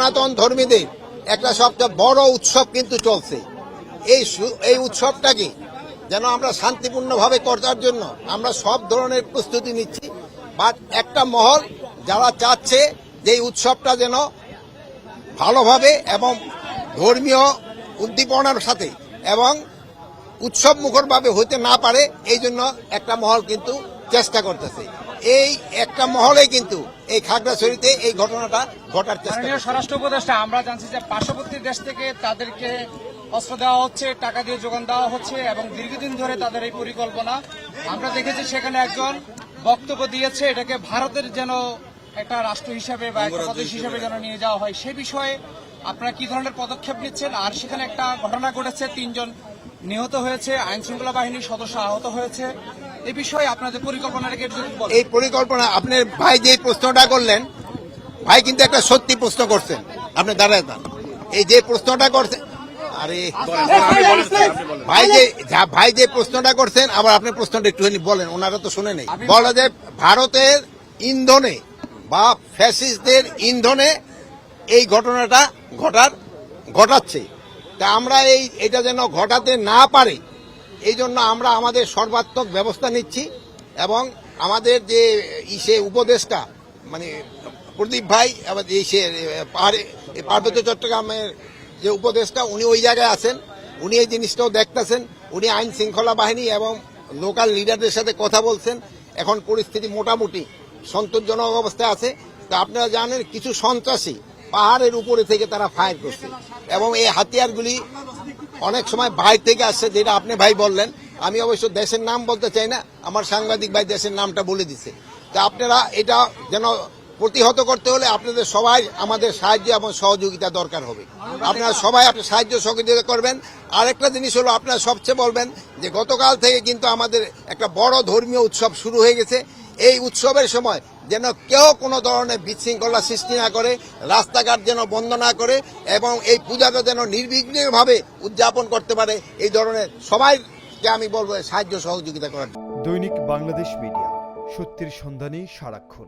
সনাতন ধর্মীদের একটা সবচেয়ে বড় উৎসব কিন্তু চলছে। এই উৎসবটাকে যেন আমরা শান্তিপূর্ণভাবে করার জন্য আমরা সব ধরনের প্রস্তুতি নিচ্ছি। বাট একটা মহল যারা চাচ্ছে যে এই উৎসবটা যেন ভালোভাবে এবং ধর্মীয় উদ্দীপনার সাথে এবং উৎসব মুখরভাবে হইতে না পারে, এই জন্য একটা মহল কিন্তু চেষ্টা করতেছে। এই একটা মহলে কিন্তু এই খাগড়াছড়িতে এই ঘটনাটা ঘটার চেষ্টা। স্বরাষ্ট্র উপদেষ্টা, আমরা জানছি যে পার্শ্ববর্তী দেশ থেকে তাদেরকে অস্ত্র দেওয়া হচ্ছে, টাকা দিয়ে যোগান দেওয়া হচ্ছে এবং দীর্ঘদিন ধরে তাদের এই পরিকল্পনা। আমরা দেখেছি সেখানে একজন বক্তব্য দিয়েছে এটাকে ভারতের যেন একটা রাষ্ট্র হিসাবে বা একটা প্রদেশ হিসাবে যেন নিয়ে যাওয়া হয়। সে বিষয়ে আপনারা কি ধরনের পদক্ষেপ নিচ্ছেন? আর সেখানে একটা ঘটনা ঘটেছে, 3 জন নিহত হয়েছে, আইন শৃঙ্খলা বাহিনীর সদস্য আহত হয়েছে। এই বিষয়ে আপনাদের পরিকল্পনাটাকে একটু বলুন। এই পরিকল্পনা আপনার ভাই যে প্রশ্নটা করলেন, ভাই কিন্তু একটা সত্যি প্রশ্ন করছেন। আপনি দাঁড়ায় যান, এই যে প্রশ্নটা করছেন, আরে ভাই যে প্রশ্নটা করছেন, আবার আপনি প্রশ্নটা একটুখানি বলেন, ওনারা তো শুনে নেই। বলা যে ভারতের ইন্ধনে বা ফ্যাসিস্টদের ইন্ধনে এই ঘটনাটা ঘটাচ্ছে। তা আমরা এটা যেন ঘটাতে না পারে এই জন্য আমরা আমাদের সর্বাত্মক ব্যবস্থা নিচ্ছি। এবং আমাদের যে উপদেষ্টা মানে প্রদীপ ভাই, আবার পার্বত্য চট্টগ্রামের যে উপদেষ্টা, উনি ওই জায়গায় আছেন, উনি এই জিনিসটাও দেখতেছেন। উনি আইন শৃঙ্খলা বাহিনী এবং লোকাল লিডারদের সাথে কথা বলছেন। এখন পরিস্থিতি মোটামুটি সন্তোষজনক অবস্থায় আছে। তা আপনারা জানেন কিছু সন্ত্রাসী পাহাড়ের উপরে থেকে তারা ফায়ার করছে এবং এই হাতিয়ারগুলি অনেক সময় বাইরে থেকে আসছে, যেটা আপনি ভাই বললেন। আমি অবশ্য দেশের নাম বলতে চাই না, আমার সাংবাদিক ভাই দেশের নামটা বলে দিছে। তা আপনারা এটা যেন প্রতিহত করতে হলে আপনাদের সবাই আমাদের সাহায্য এবং সহযোগিতা দরকার হবে। আপনারা সবাই আপনার সাহায্য সহযোগিতা করবেন। আরেকটা জিনিস হলো, আপনারা সবচেয়ে বলবেন যে গতকাল থেকে কিন্তু আমাদের একটা বড় ধর্মীয় উৎসব শুরু হয়ে গেছে। এই উৎসবের সময় যেন কেউ কোনো ধরনের বিশৃঙ্খলা সৃষ্টি না করে, রাস্তাঘাট যেন বন্ধ না করে এবং এই পূজাটা যেন নির্বিঘ্নভাবে উদযাপন করতে পারে, এই ধরনের সবাইকে আমি বলবো সাহায্য সহযোগিতা করার। দৈনিক বাংলাদেশ মিডিয়া, সত্যের সন্ধানে সারাক্ষণ।